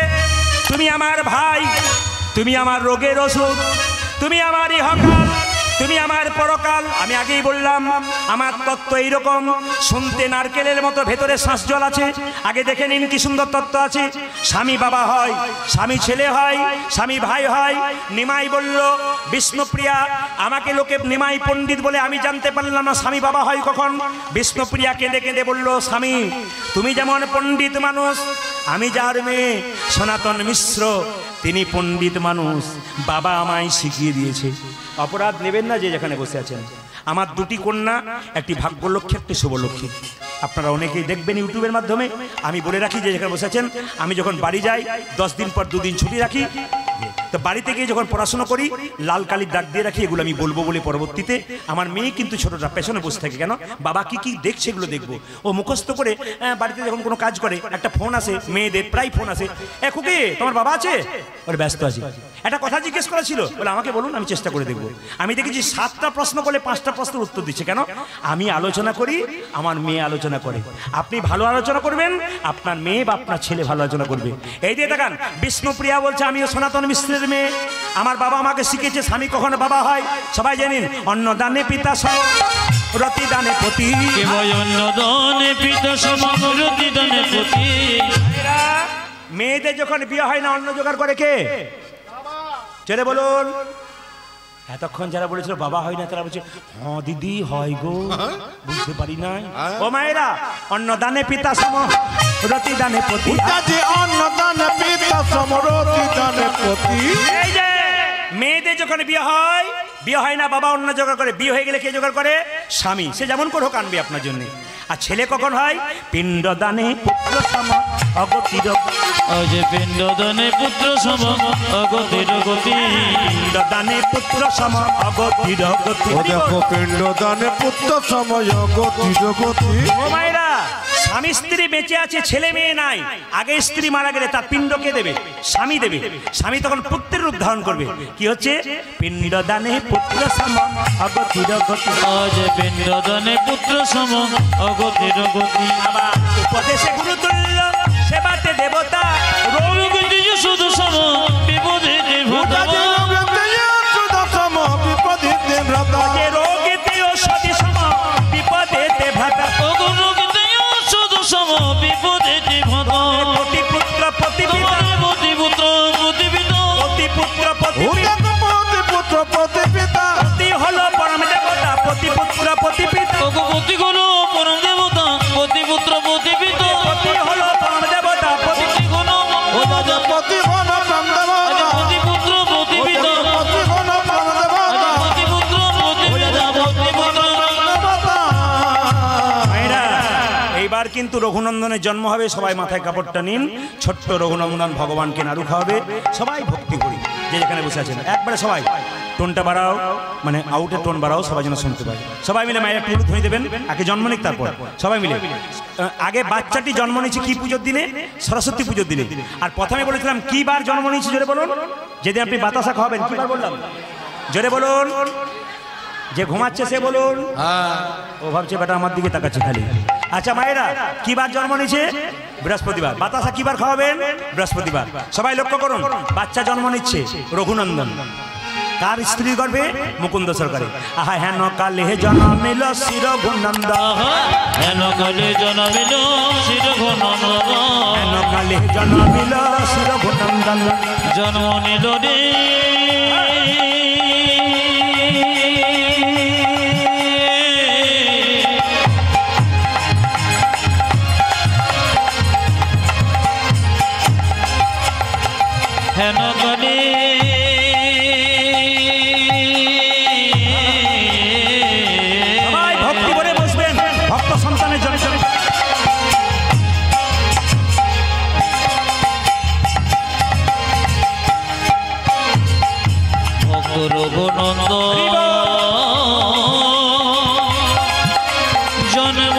তুমি আমার ভাই, তুমি আমার রোগের ওষুধ, তুমি আমার ইহকাল, তুমি আমার পরকাল। আমি আগেই বললাম আমার তত্ত্ব এইরকম, শুনতে নারকেলের মতো, ভেতরে শ্বাস জল আছে। আগে দেখে নিন কি সুন্দর তত্ত্ব আছে। স্বামী বাবা হয়, স্বামী ছেলে হয়, স্বামী ভাই হয়। নিমাই বলল, বিষ্ণুপ্রিয়া আমাকে লোকে নিমাই পণ্ডিত বলে, আমি জানতে পারলাম না স্বামী বাবা হয় কখন। বিষ্ণুপ্রিয়া কেঁদে কেঁদে বলল, স্বামী তুমি যেমন পণ্ডিত মানুষ, আমি যার মেয়ে সনাতন মিশ্র তিনি পণ্ডিত মানুষ, বাবা আমায় শিখিয়ে দিয়েছে। অপরাধ নেবেন না যে যেখানে বসে আছেন। আমার দুটি কন্যা, একটি ভাগ্যলক্ষ্মী, একটি শুভলক্ষ্মী। আপনারা অনেকেই দেখবেন ইউটিউবের মাধ্যমে। আমি বলে রাখি যে যেখানে বসে আছেন, আমি যখন বাড়ি যাই 10 দিন পর 2 দিন ছুটি রাখি, তো বাড়িতে গিয়ে যখন পড়াশোনা করি লাল কালির দাগ দিয়ে রাখি। এগুলো আমি বলবো বলে পরবর্তীতে। আমার মেয়ে কিন্তু ছোটটা পেছনে বসে থাকে, কেন বাবা কি কি দেখছে এগুলো দেখবো। ও মুখস্থ করে বাড়িতে যখন কোনো কাজ করে, একটা ফোন আসে, মেয়েদের প্রায় ফোন আসে, এ খুকি তোমার বাবা আছে? ওর ব্যস্ত আছি। একটা কথা জিজ্ঞেস করা ছিল, বলে আমাকে বলুন, আমি চেষ্টা করে দেখবো। আমি দেখেছি 7টা প্রশ্ন করলে 5টা প্রশ্নের উত্তর দিচ্ছে। কেন? আমি আলোচনা করি, আমার মেয়ে আলোচনা করে। আপনি ভালো আলোচনা করবেন, আপনার মেয়ে বা আপনার ছেলে ভালো আলোচনা করবে। এই দিয়ে দেখান, বিষ্ণুপ্রিয়া বলছে, আমিও সনাতন মিশ্রের মেয়ে, আমার বাবা আমাকে শিখেছে স্বামী কখনো বাবা হয়। সবাই জানেন, অন্নদানে পিতা সম রতিদানে পতি, অন্নদানে পিতা সম রতিদানে পতি। মেয়েদের যখন বিয়ে হয় না, অন্ন জোগাড় করে কে? ছেলে বলুন। এতক্ষণ যারা বলেছিল বাবা হয় না, তারা বলছে হ্যাঁ দিদি হয় গো, বুঝতে পারি না। ও মায়েরা, অন্নদানে পিতা সম রতিদানে পতি, অন্নদানে পিতা সম রতিদানে পতি। এই যে মেয়েদের যখন বিয়ে হয় না, বাবা অন্ন জোগাড় করে। বিয়ে হয়ে গেলে কে জোগাড় করে? স্বামী। সে যেমন করে হোক আনবে আপনার জন্য। আর ছেলে কখন হয়? পিণ্ডদানে পুত্র সম অগতির, যে পিণ্ডদানে পুত্র সম অগতির গতি, পিণ্ডদানে পুত্র সম অগতির গতি। ও দেখো পিণ্ডদানে পুত্র সম অগতির গতি। ও মায়েরা, স্বামী স্ত্রী বেঁচে আছে, ছেলে মেয়ে নাই, আগে স্ত্রী মারা গেলে তার পিণ্ড কে দেবে? স্বামী দেবে। স্বামী তখন পুত্রের রূপ ধারণ করবে। কি হচ্ছে? পিণ্ডদানে পুত্র সম অগতির গতি, যে পিণ্ডদানে পুত্র সম অগতির গতি। আবার উপদেশে গুরুতুল্য, সেবাতে দেবতা, রোগীতে শুধু সম বিপদে দেবতা, যে রোগীতে ঔষধি সম বিপদে দেবতা, রোগীতে শুধু সম বিপদে দেবতা। পতিপুত্র পতিপিতা, পতিপুত্র পতিপিতা, পতিপুত্র পতিপিতা, পতি হলো পরম দেবতা, পতিপুত্র পতিপিতা, পতি হলো পরম দেবতা, পতিপুত্র পতিপিতা, পতি হলো পরম দেবতা, পতি হলো পতিপুত্র পতিপিতা, পতিপুত্র পতিপিতা, পতিপুত্র। মায়েরা, এইবার কিন্তু রঘুনন্দনের জন্ম হবে। সবাই মাথায় কাপড়টা নিন। ছোট্ট রঘুনন্দন ভগবানকে নাড়ু খাওয়াবে। সবাই ভক্তি করি, যে যেখানে বসে আছেন একবারে সবাই টোনটা বাড়াও, মানে আউটের টোন বাড়াও, সবাই যেন শুনতে পায়। সবাই মিলে মায়ের একটু ধরে দেবেন। আগে জন্ম নিক, তারপর সবাই মিলে। আগে বাচ্চাটি জন্ম নিয়েছে কি পুজোর দিনে? সরস্বতী পুজোর দিনে। আর প্রথমে বলেছিলাম কি বার জন্ম নিয়েছে, জোরে বলুন। যেদিন আপনি বাতাসা খাওয়াবেন, কি বার বললাম? জোরে বলুন। যে ঘুমাচ্ছে সে বলুন। ও ভাবছে বেটা আমার দিকে তাকাচ্ছে খালি। আচ্ছা মায়েরা, কি বার জন্ম নিয়েছে? বৃহস্পতিবার। বাতাসা কি বার খাওয়াবেন? বৃহস্পতিবার। সবাই লক্ষ্য করুন, বাচ্চা জন্ম নিচ্ছে রঘুনন্দন। তার স্ত্রী গর্ভে মুকুন্দ সরকারি। আহা হেন কালে জন্মিল শ্রী রঘুনন্দন, হেন কালে জন্মিল শ্রী রঘুনন্দন, হেন কালে জন্মিল শ্রী রঘুনন্দন, জন্ম নিল রে হেন কালে ভক্তি করে বসবেন ভক্ত সন্তানের জন্য। ভক্ত রঘুনন্দন জন্ম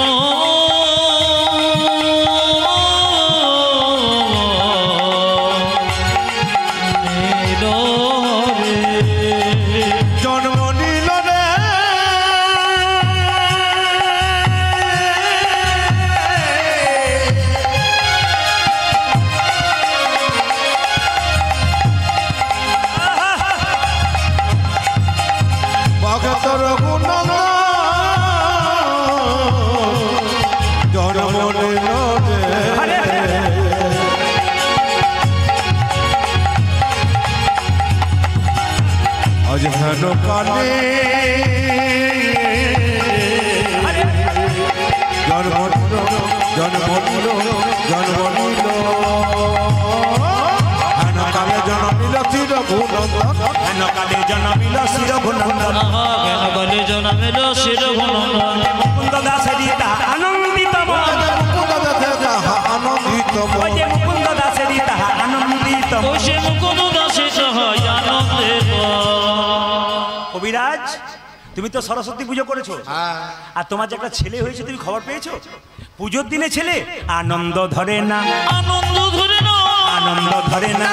রঘুনন্দন জন্ম নিল রে। আজ হেন কালে জন্ম নিল জন্ম নিল জন্ম নিল হেন কালে জন্ম নিল শ্রী রঘুনন্দন হেন কালে জন্মিল শ্রী রঘুনন্দন কেন বলে জনমেল শ্রী রঘুনন্দন মুকুন্দ দাসের তাহা আনন্দিত মন আনন্দিত ওই যে মুকুন্দ দাসের তাহা আনন্দিত মন। ওই সে মুকুন্দ দাসে সহায় আনন্দিত। কবিরাজ তুমি তো সরস্বতী পুজো করেছো, আর তোমার যে একটা ছেলে হয়েছে তুমি খবর পেয়েছো? পুজোর দিনে ছেলে আনন্দ ধরে না, আনন্দ ধরে না, আনন্দ ধরে না,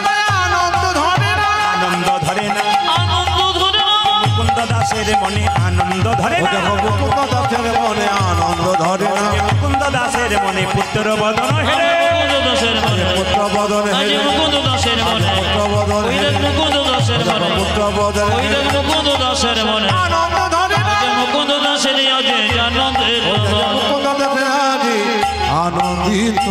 আনন্দ ধরে না আনন্দ ধরে না। আনন্দ ধরে না। মুকুন্দ দাসের মনে আনন্দ ধরে না, মুকুন্দ দাসের মনে আনন্দ ধরে না মুকুন্দ দাসের মনে পুত্র বদন হেরে, মুকুন্দ দাসের মনে, পুত্র বদনে আজ হেরে মুকুন্দ দাসের মনে, পুত্র বদনে ওই দেখ মুকুন্দ দাসের মনে, পুত্র বদনে ওই দেখ মুকুন্দ দাসের মনে, আনন্দ ধরে না আজ মুকুন্দ দাসের আজ আনন্দের মুকুন্দ দাসের আজি আনন্দিত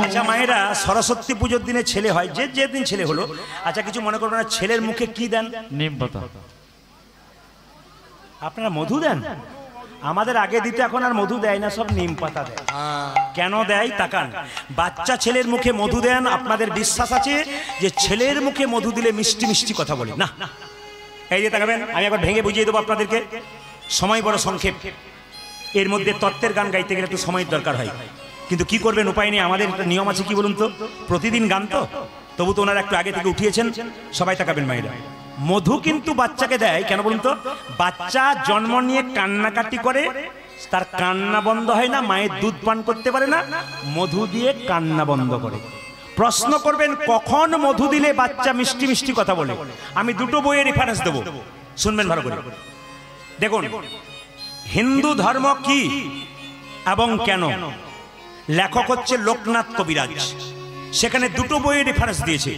আচ্ছা মায়েরা সরস্বতী পুজোর দিনে ছেলে হয়, যে যেদিন ছেলে হলো, আচ্ছা কিছু মনে করবেন না, ছেলের মুখে কি দেন? নিম পাতা। আপনারা মধু দেন? আমাদের আগে দিতে এখন আর মধু দেয় না, সব নিম পাতা দেয়। কেন দেয় তাকান, বাচ্চা ছেলের মুখে মধু দেন, আপনাদের বিশ্বাস আছে যে ছেলের মুখে মধু দিলে মিষ্টি মিষ্টি কথা বলে না। এই যে তাকাবেন, আমি একবার ভেঙে বুঝিয়ে দেবো আপনাদেরকে, সময় বড় সংক্ষেপ, এর মধ্যে তত্ত্বের গান গাইতে গেলে একটু সময়ের দরকার হয়, কিন্তু কি করবেন উপায় নেই, আমাদের একটা নিয়ম আছে, কি বলুন তো, প্রতিদিন গান তো, তবু তো ওনারা একটু আগে থেকে উঠিয়েছেন। সবাই তাকাবেন মায়েরা, মধু কিন্তু বাচ্চাকে দেয় কেন বলুন তো? বাচ্চা জন্ম নিয়ে কান্নাকাটি করে, তার কান্না বন্ধ হয় না, মায়ের দুধ পান করতে পারে না, মধু দিয়ে কান্না বন্ধ করে। প্রশ্ন করবেন কখন মধু দিলে বাচ্চা মিষ্টি মিষ্টি কথা বলে? আমি দুটো বইয়ের রেফারেন্স দেবো, শুনবেন ভালো করে। দেখুন, হিন্দু ধর্ম কি এবং কেন, লেখক হচ্ছে লোকনাথ কবিরাজ, সেখানে দুটো বইয়ের রেফারেন্স দিয়েছে,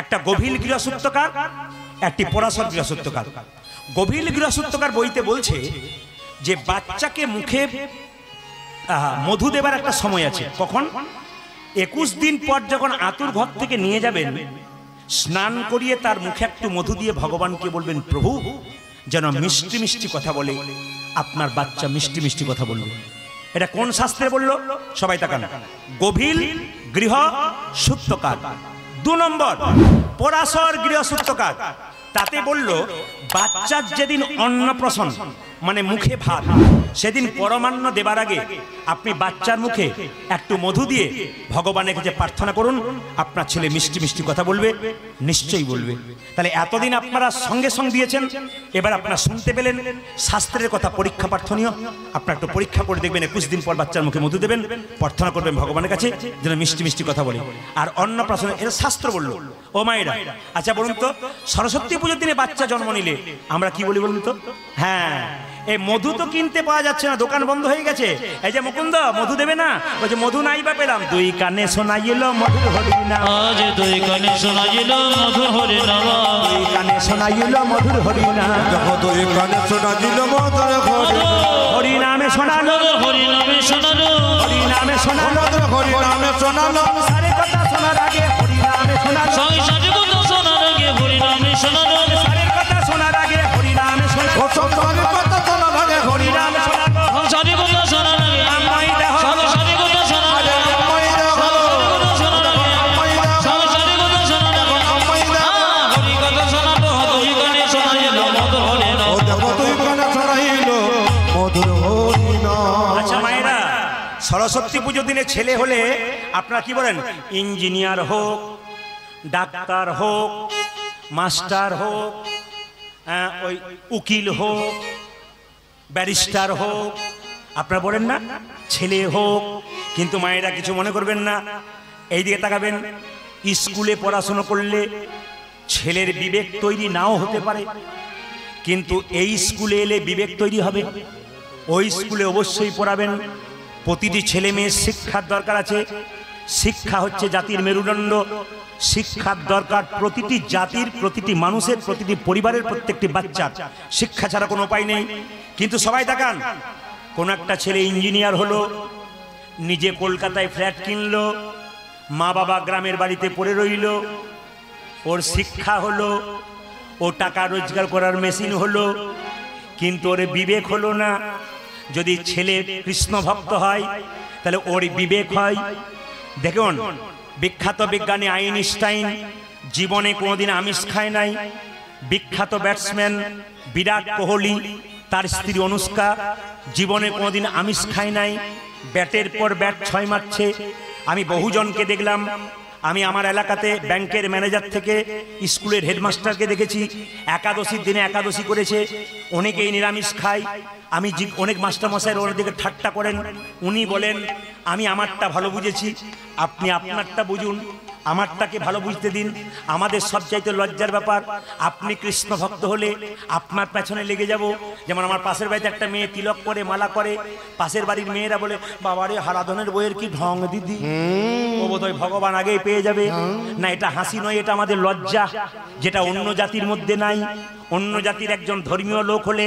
একটা গভীর গৃহসূত্রকার, একটি পরাশর গৃহসূত্রকার। গভীর গৃহসূত্রকার বইতে বলছে যে বাচ্চাকে মুখে মধু দেবার একটা সময় আছে, কখন? 21 দিন পর যখন আতুর ঘর থেকে নিয়ে যাবেন, স্নান করিয়ে তার মুখে একটু মধু দিয়ে ভগবানকে বলবেন, প্রভু যেন মিষ্টি মিষ্টি কথা বলে, আপনার বাচ্চা মিষ্টি মিষ্টি কথা বলবে। এটা কোন শাস্ত্রে বললো? সবাই তাকান, গভীর গৃহ সূত্রকার। 2 নম্বর পরাশর গৃহসূত্রকার, তাতে বলল বাচ্চার যেদিন অন্নপ্রাশন মানে মুখে ভাত, সেদিন পরমান্ন দেবার আগে আপনি বাচ্চার মুখে একটু মধু দিয়ে ভগবানের কাছে প্রার্থনা করুন, আপনার ছেলে মিষ্টি মিষ্টি কথা বলবে, নিশ্চয়ই বলবে। তাহলে এতদিন আপনারা সঙ্গে সঙ্গে দিয়েছেন, এবার আপনারা শুনতে পেলেন শাস্ত্রের কথা পরীক্ষা প্রার্থনীয়, আপনারা একটু পরীক্ষা করে দেখবেন, 21 দিন পর বাচ্চার মুখে মধু দেবেন, প্রার্থনা করবেন ভগবানের কাছে যেন মিষ্টি মিষ্টি কথা বলে। আর অন্নপ্রাশন এটা শাস্ত্র বললো। ও মায়েরা, আচ্ছা বলুন তো, সরস্বতী পুজোর দিনে বাচ্চা জন্ম নিলে আমরা কি বলি বলুন তো? হ্যাঁ, এই মধু তো কিনতে পাওয়া যাচ্ছে না, দোকান বন্ধ হয়ে গেছে। এই যে মুকুন্দ মধু দেবে না, ওই যে মধু নাই বা পেলাম, 2 কানে শোনাইল মধুর হরিনাম, আজ 2 কানে শোনাইল মধুর হরিনাম, 2 কানে শোনাইল মধুর হরিনাম, 2 কানে শোনাইল মধুর হরিনামে শোনালো, হরিনামে শোনালো, হরিনামে শোনালো, হরিনামে শোনালো, সারে কথা শোনার আগে হরিনামে শোনালো, সংসারে কথা শোনার আগে হরিনামে শোনালো, সারে কথা শোনার আগে হরিনামে শোনালো, ও সংসারে কথা শোনার আগে হরিনামে শোনালো, সংসারে কথা শোনার আগে, আমায় দেহ, সংসারে কথা শোনার আগে, সংসারে কথা শোনার আগে, হরি কথা শোনালো, 2 কানে শোনাইল মধুর হরিনাম। ও দেখো 2 কানে শোনাইল মধুর হরিনাম। আচ্ছা মায়েরা, সরস্বতী পুজোর দিনে ছেলে হলে আপনারা কি বলেন? ইঞ্জিনিয়ার হোক, ডাক্তার হোক, মাস্টার হোক, ওই উকিল হোক, ব্যারিস্টার হোক, আপনারা বলেন না ছেলে হোক। কিন্তু মায়েরা কিছু মনে করবেন না, এই দিকে তাকাবেন, স্কুলে পড়াশোনা করলে ছেলের বিবেক তৈরি নাও হতে পারে, কিন্তু এই স্কুলে এলে বিবেক তৈরি হবে। ওই স্কুলে অবশ্যই পড়াবেন, প্রতিটি ছেলে মেয়ের শিক্ষার দরকার আছে, শিক্ষা হচ্ছে জাতির মেরুদণ্ড। শিক্ষার দরকার প্রতিটি জাতির, প্রতিটি মানুষের, প্রতিটি পরিবারের, প্রত্যেকটি বাচ্চার। শিক্ষা ছাড়া কোনো উপায় নেই। কিন্তু সবাই তাকান, কোন একটা ছেলে ইঞ্জিনিয়ার হলো, নিজে কলকাতায় ফ্ল্যাট কিনলো, মা বাবা গ্রামের বাড়িতে পড়ে রইল, ওর শিক্ষা হলো, ও টাকা রোজগার করার মেশিন হলো, কিন্তু ওর বিবেক হলো না। যদি ছেলে কৃষ্ণ ভক্ত হয় তাহলে ওর বিবেক হয়। দেখুন, বিখ্যাত বিজ্ঞানী আইনস্টাইন জীবনে কোনোদিন আমিষ খায় নাই। বিখ্যাত ব্যাটসম্যান বিরাট কোহলি, তার স্ত্রী অনুষ্কা জীবনে কোনোদিন আমিষ খায় নাই। ব্যাটের পর ব্যাট 6 মারছে। আমি বহুজনকে দেখলাম। আমি আমার এলাকাতে ব্যাংকের ম্যানেজার থেকে স্কুলের হেডমাস্টারকে দেখেছি একাদশীর দিনে একাদশী করেছে। অনেকেই নিরামিষ খায়। আমি অনেক মাস্টারমশাইয়ের ওর দিকে ঠাট্টা করেন। উনি বলেন, আমি আমারটা ভালো বুঝেছি, আপনি আপনারটা বুঝুন, আমারটাকে ভালো বুঝতে দিন। আমাদের সবচাইতে লজ্জার ব্যাপার, আপনি কৃষ্ণ ভক্ত হলে আপনার পেছনে লেগে যাব। যেমন আমার পাশের বাড়িতে একটা মেয়ে তিলক করে, মালা করে, পাশের বাড়ির মেয়েরা বলে, বাবারে হারাধনের বইয়ের কি ঢং দিদি, ও বোধহয় ভগবান আগেই পেয়ে যাবে। না, এটা হাসি নয়, এটা আমাদের লজ্জা, যেটা অন্য জাতির মধ্যে নাই। অন্য জাতির একজন ধর্মীয় লোক হলে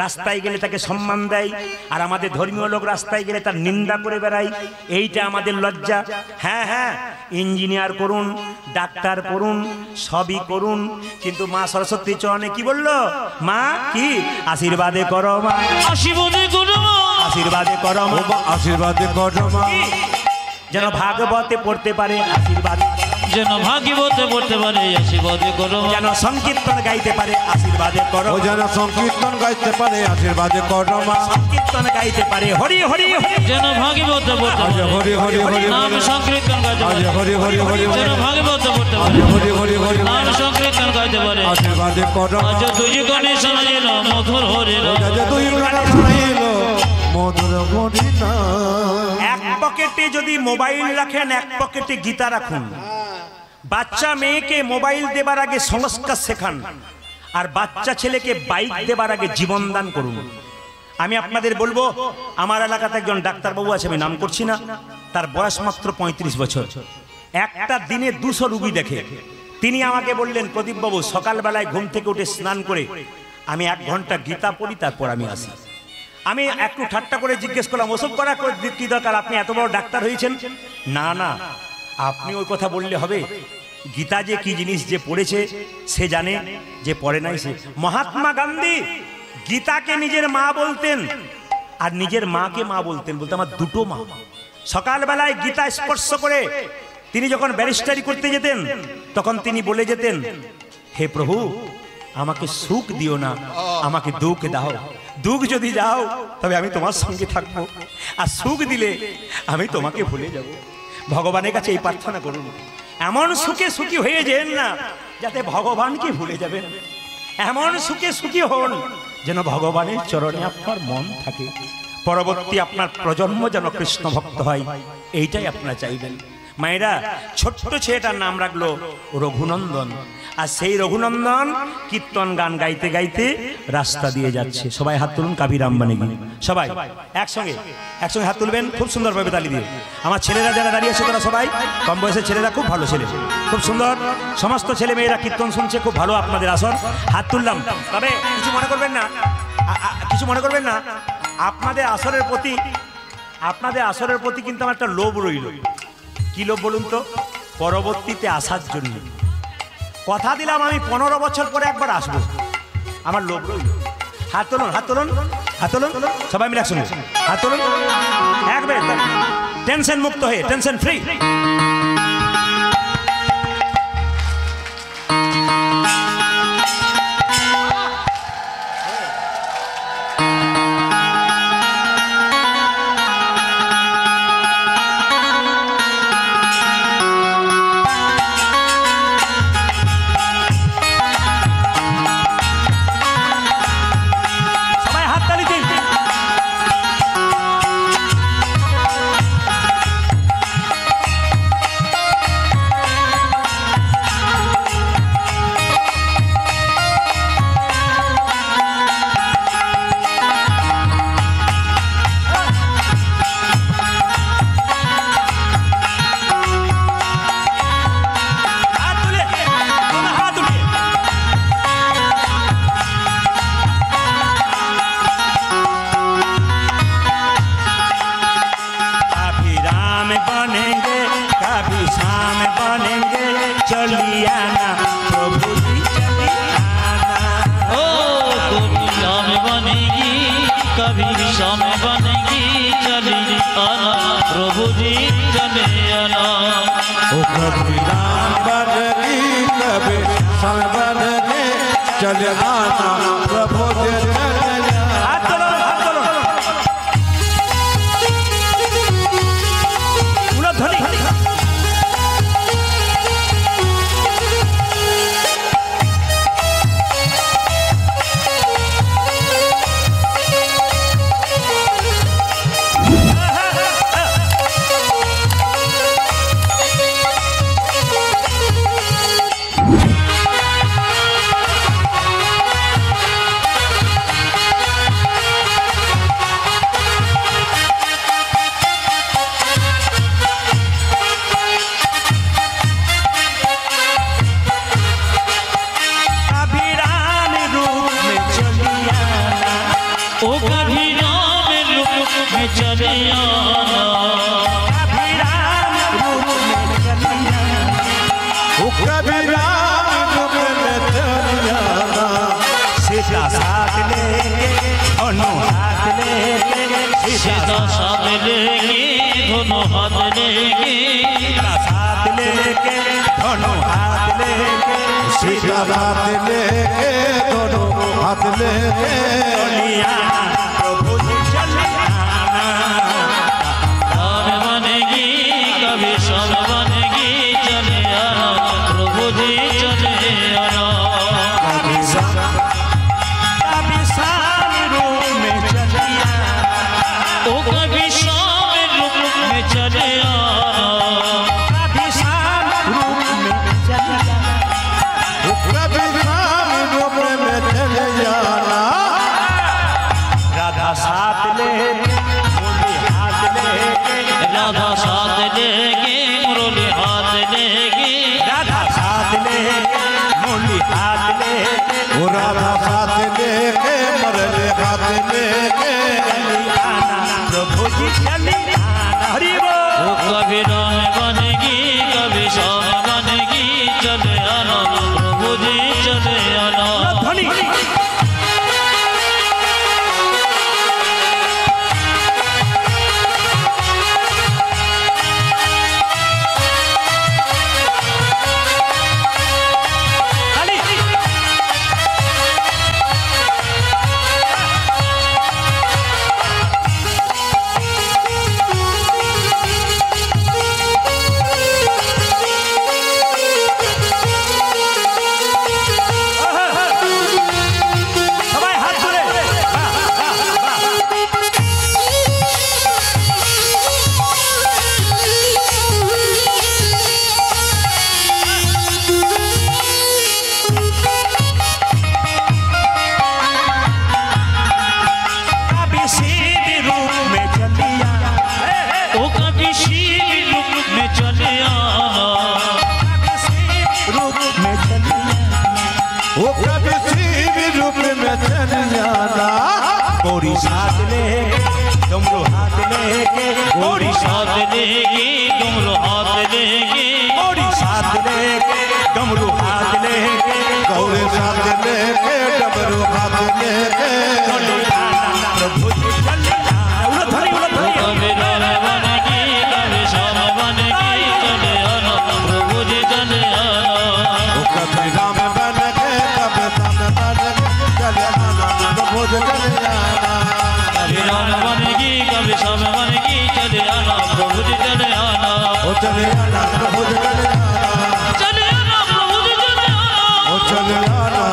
রাস্তায় গেলে তাকে সম্মান দেয়, আর আমাদের ধর্মীয় লোক রাস্তায় গেলে তার নিন্দা করে বেড়ায়। এইটা আমাদের লজ্জা। হ্যাঁ হ্যাঁ, ইঞ্জিনিয়ার করুন, ডাক্তার করুন, সবই করুন, কিন্তু মা সরস্বতী চরণে কি বললো? মা কি আশীর্বাদে করো মা, আশীর্বাদে করো মা, আশীর্বাদে করো মা, আশীর্বাদে করো মা, যেন ভাগবতে পড়তে পারে আশীর্বাদ, যেন ভাগবতে পড়তে পারে আশীর্বাদে করো মা, যেন সংকীর্তন গাইতে পারে আশীর্বাদে করো, ও যেন সংকীর্তন গাইতে পারে আশীর্বাদে করো মা, সংকীর্তন গাইতে পারে হরি হরি হরি, যেন ভাগবতে পড়তে আজ পারে হরি হরি হরি নাম সংকীর্তন গাইতে আজ পারে, হরি হরি হরি যেন ভাগবতে পড়তে পারে হরি হরি হরি নাম সংকীর্তন গাইতে পারে। আশীর্বাদে করো মা, আজ তুই গণে শোনাইল মধুর হরি আজ তুই গান শোনাইল মধুর হরি নাম। এক পকেটে যদি মোবাইল রাখেন, এক পকেটে গীতা রাখুন। বাচ্চা মেয়েকে মোবাইল দেবার আগে সংস্কার শেখান, আর বাচ্চা ছেলেকে বাইক দেবার আগে জীবন দান করুন। আমি আপনাদের বলবো, আমার এলাকাতে একজন ডাক্তারবাবু আছে, আমি নাম করছি না, তার বয়স মাত্র 35 বছর, একটা দিনে 200 রুগী দেখে। তিনি আমাকে বললেন, প্রদীপবাবু, সকালবেলায় ঘুম থেকে উঠে স্নান করে আমি 1 ঘন্টা গীতা পড়ি, তারপর আমি আসি। আমি একটু ঠাট্টা করে জিজ্ঞেস করলাম, ওসব করা কি দরকার, আপনি এত বড় ডাক্তার হয়েছেন? না না, আপনি ওই কথা বললে হবে? গীতা যে কি জিনিস, যে পড়েছে সে জানে, যে পড়ে নাই সে। মহাত্মা গান্ধী গীতাকে নিজের মা বলতেন, আর নিজের মাকে মা বলতেন, বলতে আমার 2টো মা। সকালবেলায় গীতা স্পর্শ করে তিনি যখন ব্যারিস্টারি করতে যেতেন, তখন তিনি বলে যেতেন, হে প্রভু, আমাকে সুখ দিও না, আমাকে দুঃখ দাও। দুঃখ যদি দাও তবে আমি তোমার সঙ্গে থাকবো, আর সুখ দিলে আমি তোমাকে ভুলে যাব। ভগবানের কাছে এই প্রার্থনা করুন, এমন সুখে সুখী হয়ে যেন না যাতে ভগবানকে ভুলে যাবেন। এমন সুখে সুখী হন যেন ভগবানের চরণে আপনার মন থাকে। পরবর্তী আপনার প্রজন্ম যেন কৃষ্ণ ভক্ত হয়, এইটাই আপনারা চাইবেন। মায়েরা, ছোট্ট ছেলেটার নাম রাখলো রঘুনন্দন, আর সেই রঘুনন্দন কীর্তন গান গাইতে গাইতে রাস্তা দিয়ে যাচ্ছে। সবাই হাত তুলুন, কাবির আম্বানি গিয়ে সবাই একসঙ্গে হাত তুলবেন, খুব সুন্দরভাবে তালি দিয়ে। আমার ছেলেরা যারা দাঁড়িয়ে আছে তারা সবাই কম বয়সের ছেলেরা, খুব ভালো ছেলে, খুব সুন্দর। সমস্ত ছেলে মেয়েরা কীর্তন শুনছে, খুব ভালো আপনাদের আসন। হাত তুললাম, তবে কিছু মনে করবেন না, কিছু মনে করবেন না। আপনাদের আসরের প্রতি কিন্তু আমার একটা লোভ রইল। কি লোভ বলুন তো? পরবর্তীতে আসার জন্য কথা দিলাম, আমি 15 বছর পরে একবার আসবো, আমার লোভ রইল। হাত তুলুন, হাত তুলুন, হাত তুলুন, সবাই মিলে একসঙ্গে হাত তুলুন, একবার টেনশন মুক্ত হয়ে, টেনশন ফ্রি। कभी शाम बनेगी चली आना प्रभु जी चले आना ओ कभी राम बनेगी कभी शाम बनेगी चले आना प्रभु जी चले आना। हाथ चलो हाथ चलो ध्वनि ओ कभी राम रूप में चले आना कभी राम रूप में चली आना ओ कभी राम रूप में चले आना। सीता साथ लेके दोनों हाथ लेके सीधा साथ लेके दोनों हाथ लेके सीता साथ लेके दोनों हाथ लेके सीता हाथ लेके दोनों हाथ लेके प्रभु जी चले आना राम बनेगी कभी शाम बनेगी चले आना प्रभु जी चले आना कभी शाम रूप में चली आना ओ कभी शाम रूप में चले आना कभी शाम रूप में चली आना कभी राम रूप में चले जाना। राधा साथ ले मुरली हाथ लेके राधा साथ लेके मुरली हाथ लेके राधा साथ लेके मुरली हाथ लेके वो राधा साथ लेके मुरली हाथ लेके चली आना प्रभु जी चली आना हरि बोल वो कभी राम बनेगी कभी शाम बनेगी चले आना प्रभु जी चले आना ध्वनि সবাই হাত ধরে कभी सीधी रूप में चली आना वो कभी शिव रूप में चले आना कभी सीधी रूप में चली आना वो कभी शिव रूप में चले जाना। गौरी साथ लेके डमरू हाथ लेके गौरी साथ लेके डमरू हाथ लेके गौरी साथ लेके डमरू हाथ लेके गौरे साथ लेके डमरू हाथ लेके चली आना प्रभु जी चली आना उलट ध्वनि कभी राम बनेगी कभी शाम बनेगी चले आना प्रभु जी चले आना वो कभी राम बन के कभी शाम बन के चले आना प्रभु जी चले आना। कभी राम बनेगी कभी शाम बनेगी चले आना प्रभु जी चले आना वो चले आना प्रभु जी चले आना। चले आना प्रभु जी चले आना वो चले आना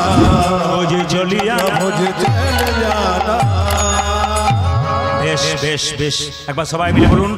प्रभु जी चली आना प्रभु जी चले जाना। বেশ বেশ বেশ একবার সবাই মিলে বলুন